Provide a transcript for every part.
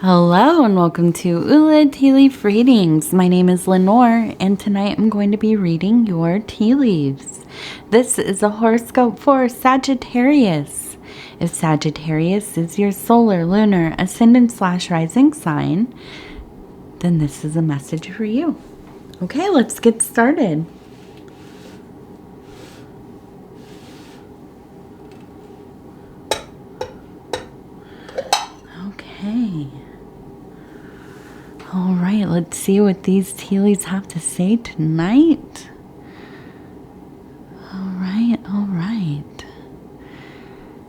Hello and welcome to Ula Tea Leaf Readings. My name is Lenor and tonight I'm going to be reading your tea leaves. This is a horoscope for Sagittarius. If Sagittarius is your solar, lunar, ascendant/rising sign, then this is a message for you. Okay, let's get started. Okay. All right, let's see what these tea leaves have to say tonight. All right, all right.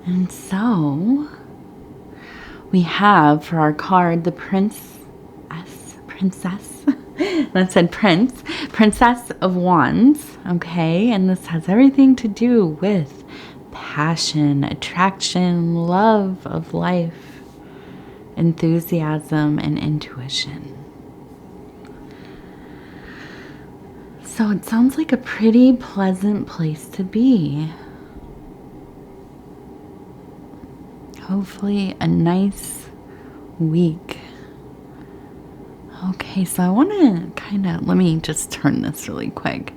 And so we have for our card the princess, that said Princess of Wands, okay? And this has everything to do with passion, attraction, love of life, enthusiasm, and intuition. So it sounds like a pretty pleasant place to be. Hopefully a nice week. Okay, so I want to let me just turn this really quick.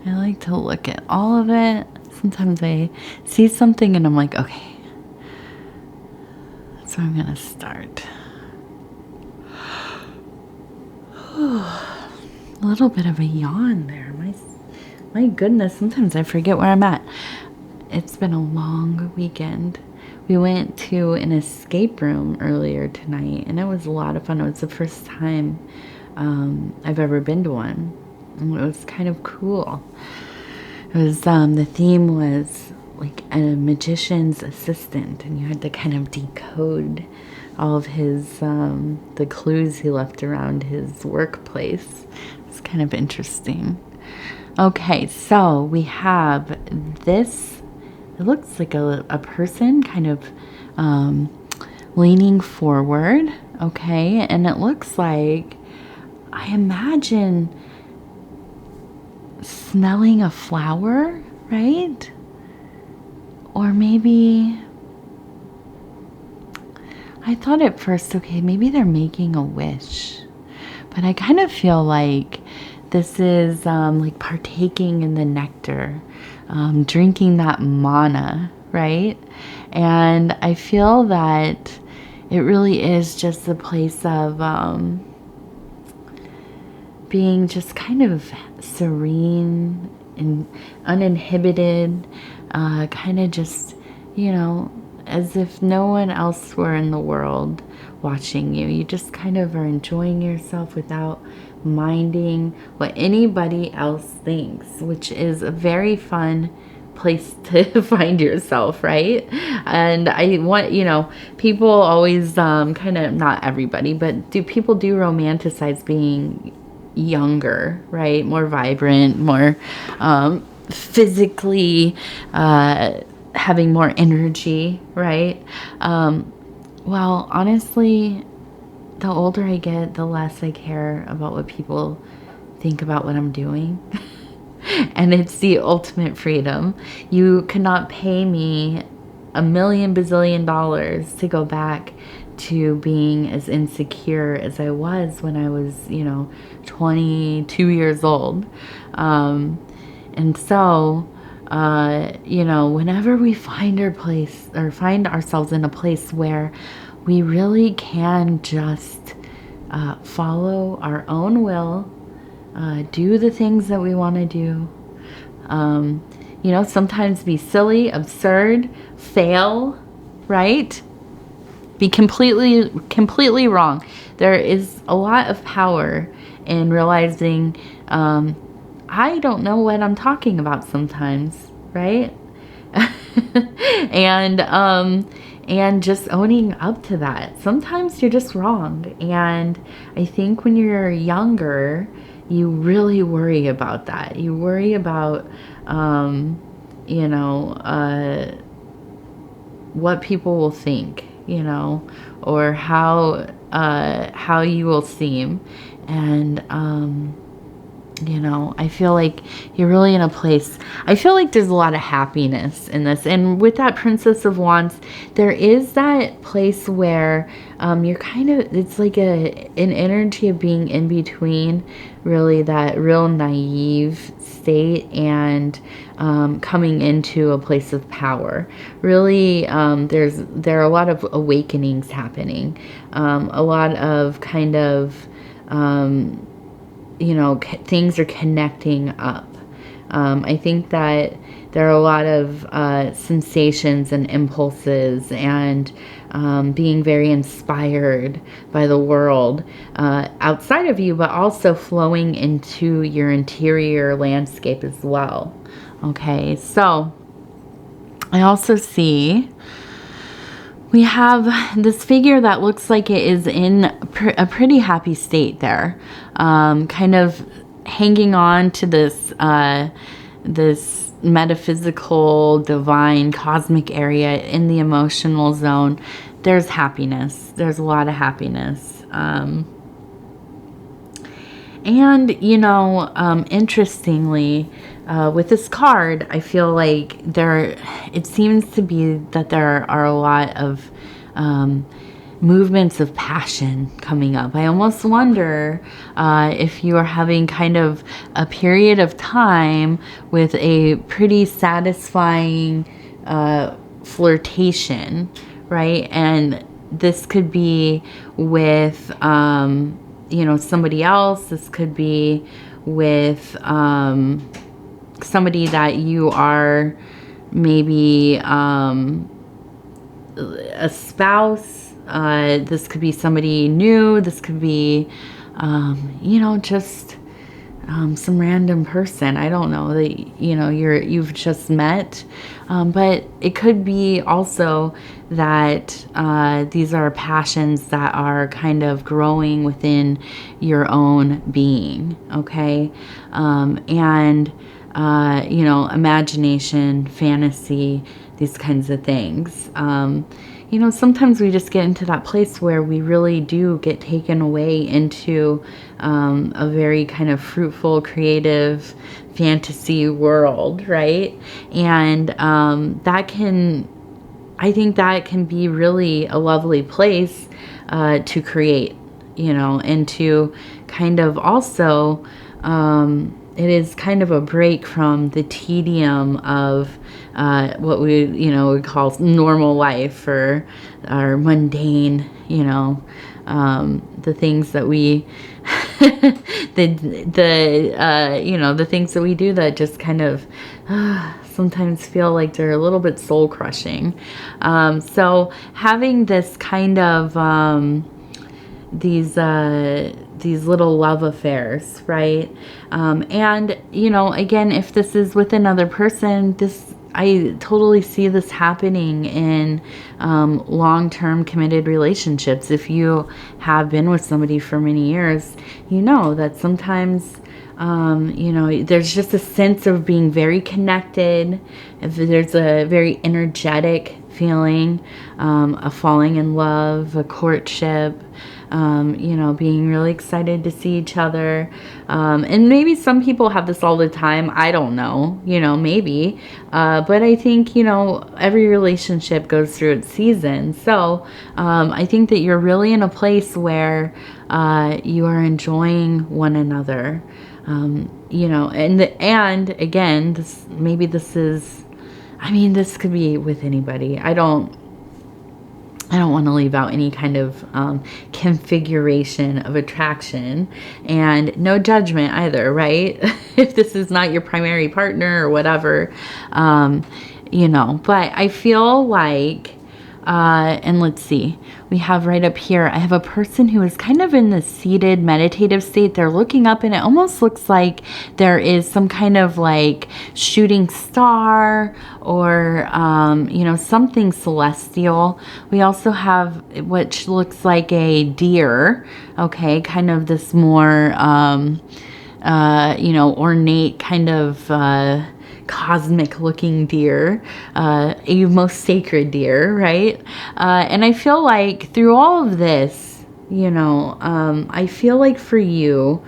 I like to look at all of it. Sometimes I see something and I'm like, okay. So I'm going to start. A little bit of a yawn there. My goodness, sometimes I forget where I'm at. It's been a long weekend. We went to an escape room earlier tonight, and it was a lot of fun. It was the first time I've ever been to one, and it was kind of cool. It was the theme was like a magician's assistant, and you had to kind of decode all of his the clues he left around his workplace. It's kind of interesting. Okay, so we have this. It looks like a person kind of leaning forward, okay? And it looks like, I imagine, smelling a flower, right? Or maybe, I thought at first, okay, maybe they're making a wish. But I kind of feel like this is like partaking in the nectar. Drinking that mana, right? And I feel that it really is just a place of being just kind of serene and uninhibited, kind of just, as if no one else were in the world watching you. You just kind of are enjoying yourself without minding what anybody else thinks, which is a very fun place to find yourself, right? And I want, people always kind of, not everybody, but people do romanticize being younger, right? More vibrant, more physically having more energy, right? Well, honestly, the older I get, the less I care about what people think about what I'm doing. And it's the ultimate freedom. You cannot pay me $1 million bazillion to go back to being as insecure as I was when I was, 22 years old. And so, whenever we find ourselves in a place where we really can just follow our own will, do the things that we want to do. Sometimes be silly, absurd, fail, right? Be completely wrong. There is a lot of power in realizing I don't know what I'm talking about sometimes, right? And just owning up to that. Sometimes you're just wrong. And I think when you're younger, you really worry about that. You worry about, what people will think, or how you will seem. And You know, I feel like you're really in a place. I feel like there's a lot of happiness in this. And with that Princess of Wands, there is that place where you're kind of, it's like an energy of being in between, really that real naive state and coming into a place of power. Really, there are a lot of awakenings happening. A lot of kind of, you know, things are connecting up. I think that there are a lot of sensations and impulses and being very inspired by the world outside of you, but also flowing into your interior landscape as well. Okay, so I also see we have this figure that looks like it is in a pretty happy state there, kind of hanging on to this this metaphysical, divine, cosmic area in the emotional zone. There's happiness. There's a lot of happiness. And, you know, interestingly, with this card, I feel like it seems to be that there are a lot of movements of passion coming up. I almost wonder if you are having kind of a period of time with a pretty satisfying flirtation, right? And this could be with, you know, somebody else. This could be with somebody that you are maybe a spouse. This could be somebody new. This could be, you know, just some random person. I don't know that, you know, you've just met. But it could be also that these are passions that are kind of growing within your own being. Okay. And you know, imagination, fantasy, these kinds of things. You know, sometimes we just get into that place where we really do get taken away into a very kind of fruitful, creative fantasy world, right? And I think that can be really a lovely place to create, you know, and to kind of also, it is kind of a break from the tedium of what we, you know, would call normal life, or our mundane, you know, the things that we, you know, the things that we do that just kind of sometimes feel like they're a little bit soul crushing. So having this kind of these little love affairs, right? And, you know, again, if this is with another person, I totally see this happening in long-term committed relationships. If you have been with somebody for many years, you know that sometimes, you know, there's just a sense of being very connected. If there's a very energetic feeling, a falling in love, a courtship, you know, being really excited to see each other. And maybe some people have this all the time. I don't know, you know, maybe. But I think, you know, every relationship goes through its season. So I think that you're really in a place where you are enjoying one another. You know, and again, this is, I mean, this could be with anybody. I don't want to leave out any kind of configuration of attraction, and no judgment either, right? If this is not your primary partner or whatever, you know, but I feel like, and let's see, we have right up here, I have a person who is kind of in the seated meditative state. They're looking up and it almost looks like there is some kind of like shooting star or, you know, something celestial. We also have which looks like a deer. Okay. Kind of this more, you know, ornate kind of, cosmic looking deer, a most sacred deer, right? And I feel like through all of this, you know, I feel like for you,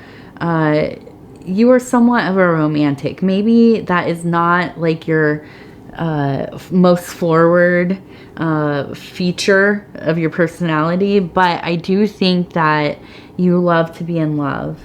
you are somewhat of a romantic. Maybe that is not like your most forward feature of your personality, but I do think that you love to be in love.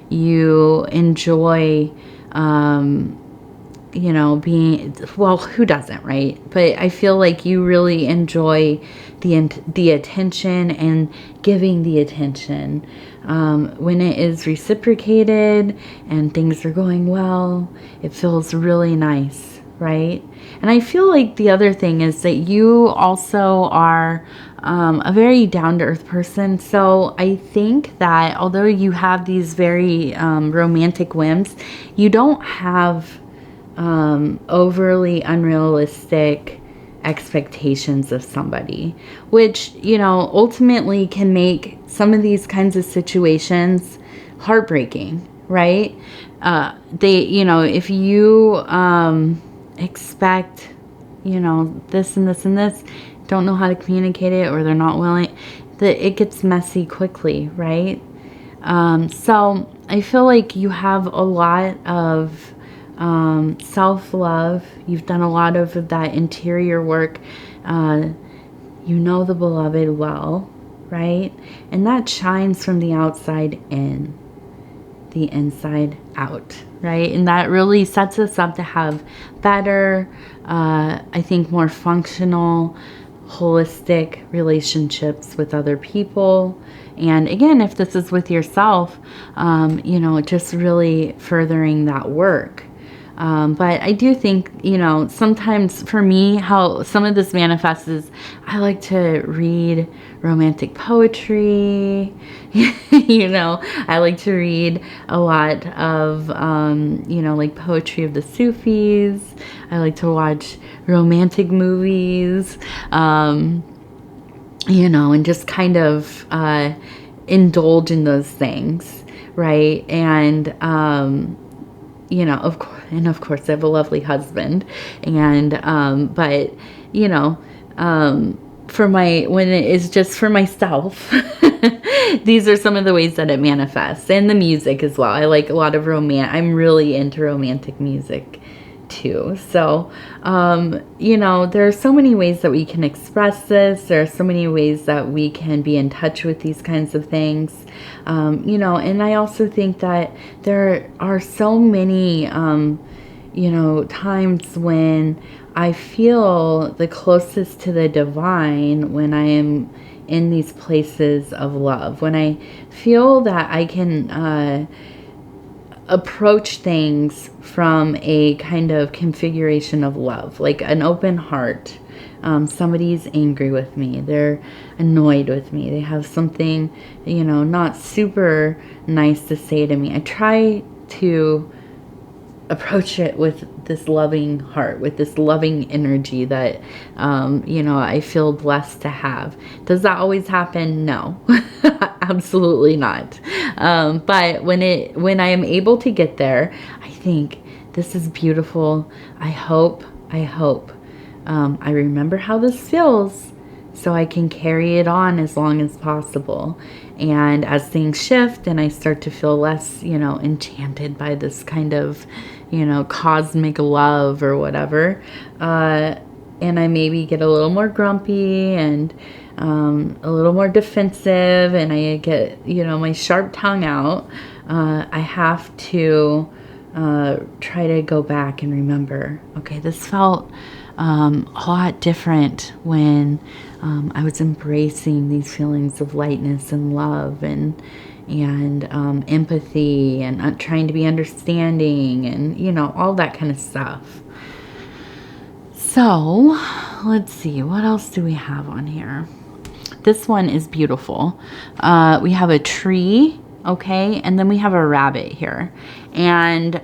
You enjoy, you know, being, well, who doesn't, right? But I feel like you really enjoy the attention and giving the attention. When it is reciprocated and things are going well, it feels really nice, right? And I feel like the other thing is that you also are a very down-to-earth person. So I think that although you have these very romantic whims, you don't have overly unrealistic expectations of somebody, which, you know, ultimately can make some of these kinds of situations heartbreaking, right? You know, if you expect, you know, this and this and this, don't know how to communicate it, or they're not willing, that it gets messy quickly, right? So I feel like you have a lot of self-love. You've done a lot of that interior work. You know the beloved well, right? And that shines from the outside in, the inside out, right? And that really sets us up to have better, I think, more functional, holistic relationships with other people. And again, if this is with yourself, you know, just really furthering that work. But I do think, you know, sometimes for me, how some of this manifests is I like to read romantic poetry. You know, I like to read a lot of, you know, like poetry of the Sufis. I like to watch romantic movies, you know, and just kind of indulge in those things, right? And, you know, of course, I have a lovely husband, and but you know, when it is just for myself, these are some of the ways that it manifests, and the music as well. I like a lot of I'm really into romantic music too. So, you know, there are so many ways that we can express this. There are so many ways that we can be in touch with these kinds of things. You know, and I also think that there are so many, you know, times when I feel the closest to the divine when I am in these places of love, when I feel that I can, approach things from a kind of configuration of love, like an open heart. Somebody's angry with me, they're annoyed with me, they have something, you know, not super nice to say to me. I try to approach it with this loving heart, with this loving energy that, you know, I feel blessed to have. Does that always happen? No, absolutely not. But when I am able to get there, I think this is beautiful. I hope, I remember how this feels so I can carry it on as long as possible. And as things shift and I start to feel less, you know, enchanted by this kind of, you know, cosmic love or whatever, and I maybe get a little more grumpy and a little more defensive, and I get, you know, my sharp tongue out, I have to try to go back and remember, okay, this felt a lot different when I was embracing these feelings of lightness and love and empathy and trying to be understanding and, you know, all that kind of stuff. So let's see, what else do we have on here? This one is beautiful. We have a tree, okay, and then we have a rabbit here. And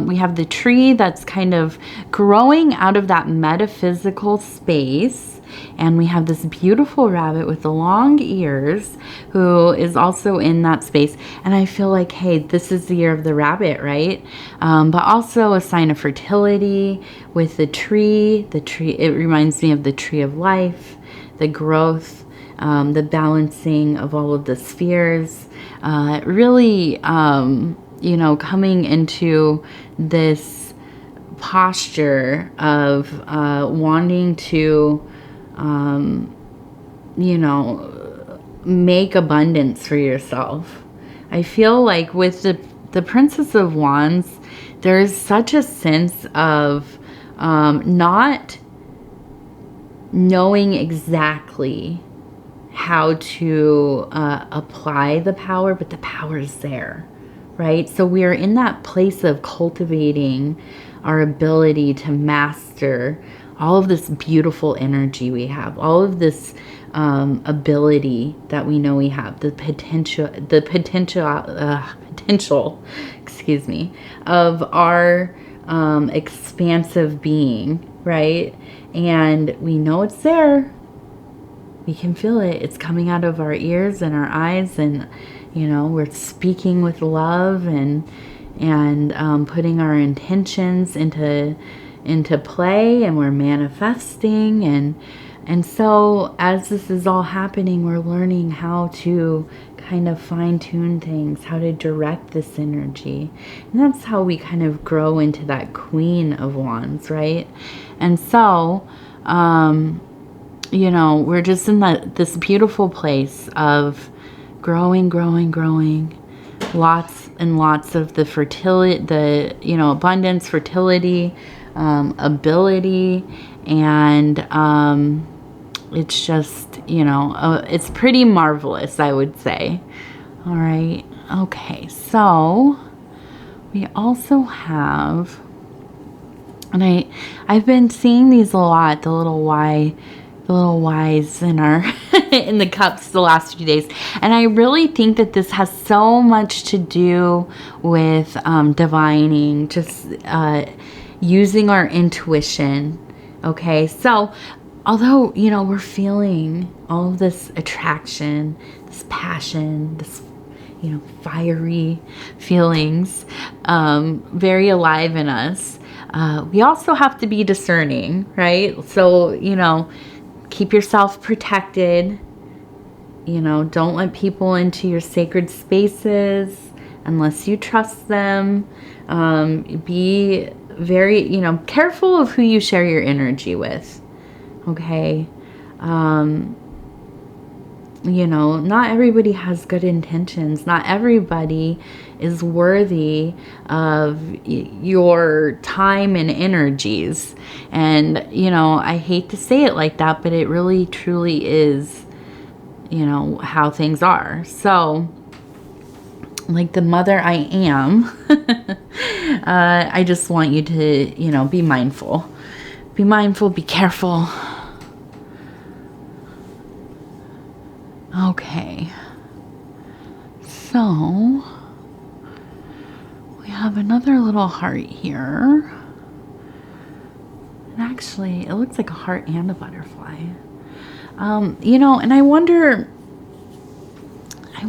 we have the tree that's kind of growing out of that metaphysical space. And we have this beautiful rabbit with the long ears who is also in that space. And I feel like, hey, this is the year of the rabbit, right? But also a sign of fertility with the tree. It reminds me of the tree of life, the growth, the balancing of all of the spheres. Really, you know, coming into this posture of wanting to, you know, make abundance for yourself. I feel like with the Princess of Wands, there's such a sense of not knowing exactly how to apply the power, but the power is there, right? So we are in that place of cultivating our ability to master all of this beautiful energy we have, all of this ability that we know we have, the potential, excuse me, of our expansive being, right? And we know it's there. We can feel it. It's coming out of our ears and our eyes, and you know, we're speaking with love and putting our intentions into play, and we're manifesting, and so as this is all happening, we're learning how to kind of fine-tune things, how to direct this energy. And that's how we kind of grow into that Queen of Wands, right? And so you know, we're just in this beautiful place of growing, lots and lots of the fertility, you know, abundance, fertility, ability, and it's just, you know, it's pretty marvelous, I would say. All right. Okay. So we also have, and I've been seeing these a lot, the little Y's in our in the cups the last few days, and I really think that this has so much to do with divining, just using our intuition. Okay, so although, you know, we're feeling all of this attraction, this passion, this, you know, fiery feelings, very alive in us, we also have to be discerning, right? So, you know, keep yourself protected. You know, don't let people into your sacred spaces unless you trust them. Be very, you know, careful of who you share your energy with. Okay. You know, not everybody has good intentions. Not everybody is worthy of your time and energies. And, you know, I hate to say it like that, but it really truly is, you know, how things are. So, like the mother I am, I just want you to, you know, be mindful. Be mindful, be careful. Okay. So, we have another little heart here. And actually, it looks like a heart and a butterfly. You know, and I wonder, I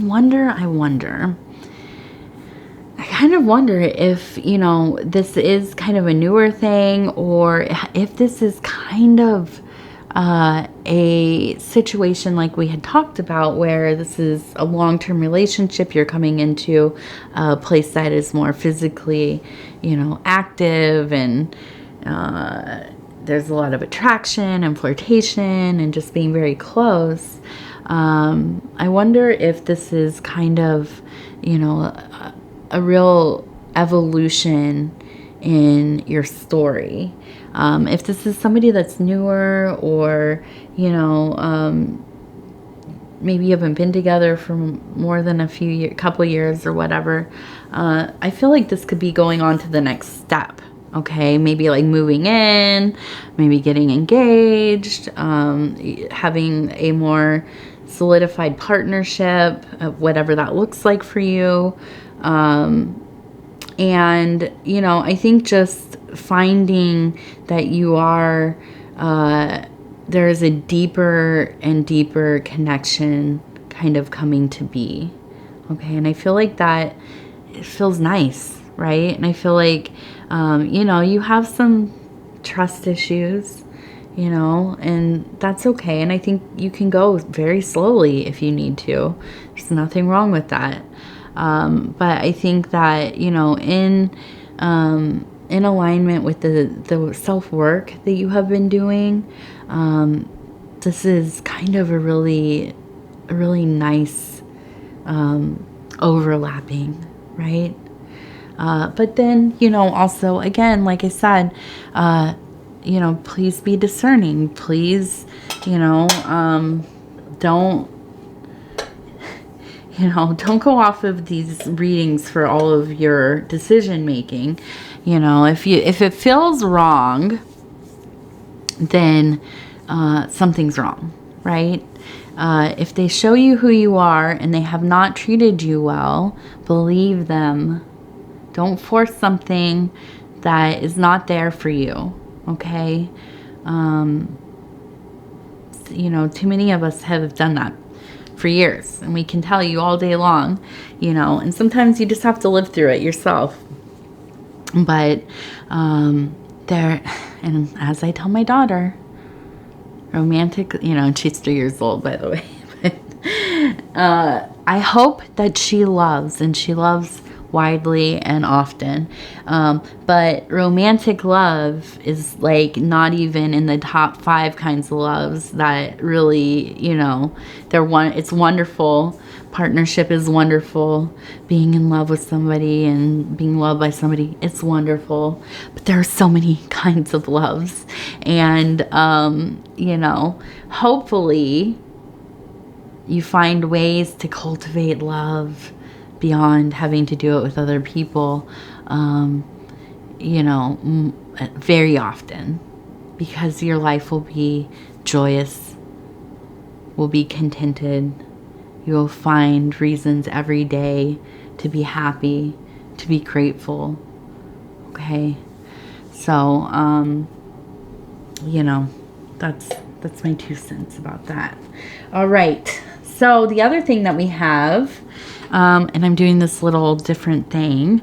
kind of wonder if, you know, this is kind of a newer thing, or if this is kind of a situation like we had talked about, where this is a long-term relationship. You're coming into a place that is more physically, you know, active, and there's a lot of attraction and flirtation and just being very close. I wonder if this is kind of, you know, a real evolution in your story. If this is somebody that's newer, or, you know, maybe you haven't been together for more than a couple years or whatever, I feel like this could be going on to the next step. Okay, maybe like moving in, maybe getting engaged, having a more solidified partnership, whatever that looks like for you. And, you know, I think just finding that you are, there's a deeper and deeper connection kind of coming to be. Okay, and I feel like that, it feels nice, right? And I feel like, you know, you have some trust issues, you know, and that's okay. And I think you can go very slowly if you need to. There's nothing wrong with that. But I think that, you know, in alignment with the self-work that you have been doing, this is kind of a really nice overlapping, right? But then, you know, also, again, like I said, you know, please be discerning. Please, you know, don't go off of these readings for all of your decision making. You know, if it feels wrong, then something's wrong, right? If they show you who you are and they have not treated you well, believe them. Don't force something that is not there for you, okay? You know, too many of us have done that for years, and we can tell you all day long, you know, and sometimes you just have to live through it yourself. But there, and as I tell my daughter, romantic, you know, she's 3 years old, by the way, but I hope that she loves, and she loves widely and often, but romantic love is like not even in the top 5 kinds of loves that really, you know, it's wonderful. Partnership is wonderful. Being in love with somebody and being loved by somebody, it's wonderful. But there are so many kinds of loves, and you know, hopefully you find ways to cultivate love beyond having to do it with other people, you know, very often, because your life will be joyous, will be contented. You will find reasons every day to be happy, to be grateful. Okay, so you know, that's my 2 cents about that. All right, so the other thing that we have, and I'm doing this little different thing,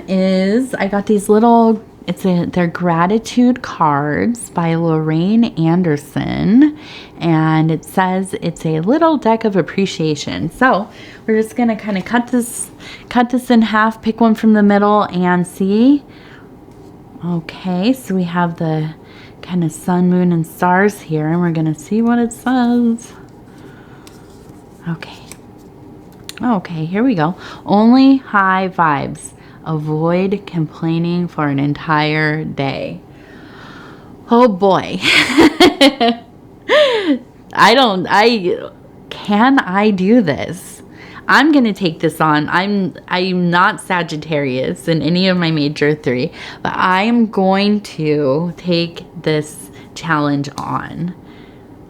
is I got these little, they're gratitude cards by Lorraine Anderson, and it says it's a little deck of appreciation. So we're just gonna kind of cut this in half, pick one from the middle, and see. Okay, so we have the kind of sun, moon, and stars here, and we're gonna see what it says. Okay, here we go. Only high vibes. Avoid complaining for an entire day. Oh boy. Can I do this? I'm going to take this on. I'm not Sagittarius in any of my major 3, but I am going to take this challenge on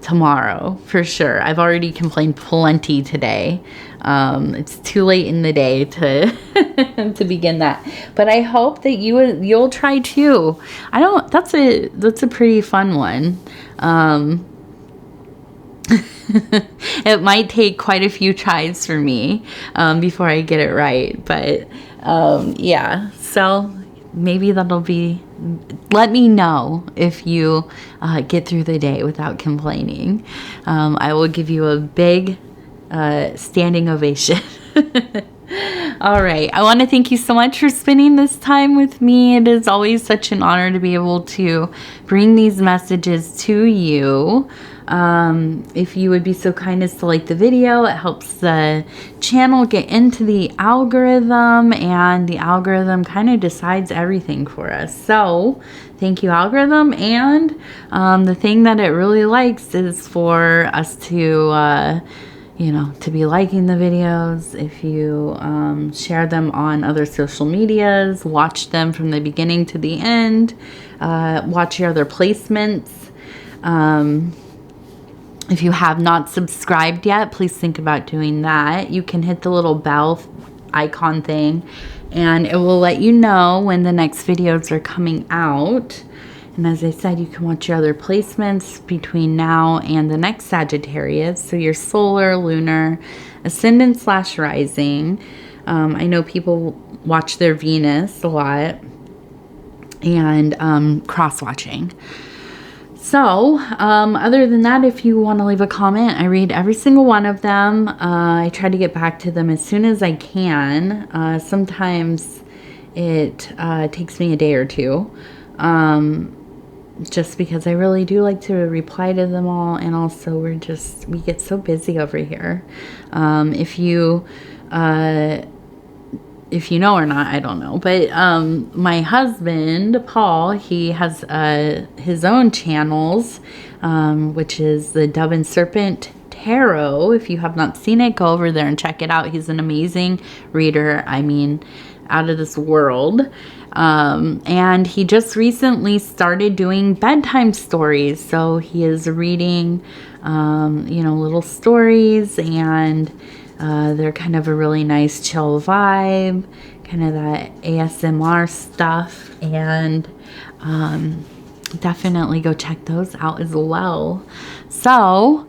tomorrow for sure. I've already complained plenty today. It's too late in the day to to begin that, but I hope that you'll try too. That's a pretty fun one. It might take quite a few tries for me before I get it right, but yeah, so maybe that'll be, let me know if you get through the day without complaining. I will give you a big standing ovation. All right. I want to thank you so much for spending this time with me. It is always such an honor to be able to bring these messages to you. If you would be so kind as to like the video, it helps the channel get into the algorithm, and the algorithm kind of decides everything for us. So thank you, algorithm. And the thing that it really likes is for us to to be liking the videos. If you share them on other social medias, watch them from the beginning to the end, watch your other placements. If you have not subscribed yet, please think about doing that. You can hit the little bell icon thing, and it will let you know when the next videos are coming out. And as I said, you can watch your other placements between now and the next Sagittarius. So your solar, lunar, ascendant / rising. I know people watch their Venus a lot, and cross-watching. So, other than that, if you want to leave a comment, I read every single one of them. I try to get back to them as soon as I can. Sometimes it takes me a day or two, just because I really do like to reply to them all. And also we get so busy over here. If you know or not, I don't know. But my husband, Paul, he has his own channels, which is the Dove and Serpent Tarot. If you have not seen it, go over there and check it out. He's an amazing reader. I mean, out of this world. And he just recently started doing bedtime stories. So he is reading, little stories, and they're kind of a really nice chill vibe, kind of that ASMR stuff, and definitely go check those out as well. So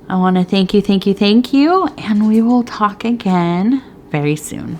I want to thank you, and we will talk again very soon.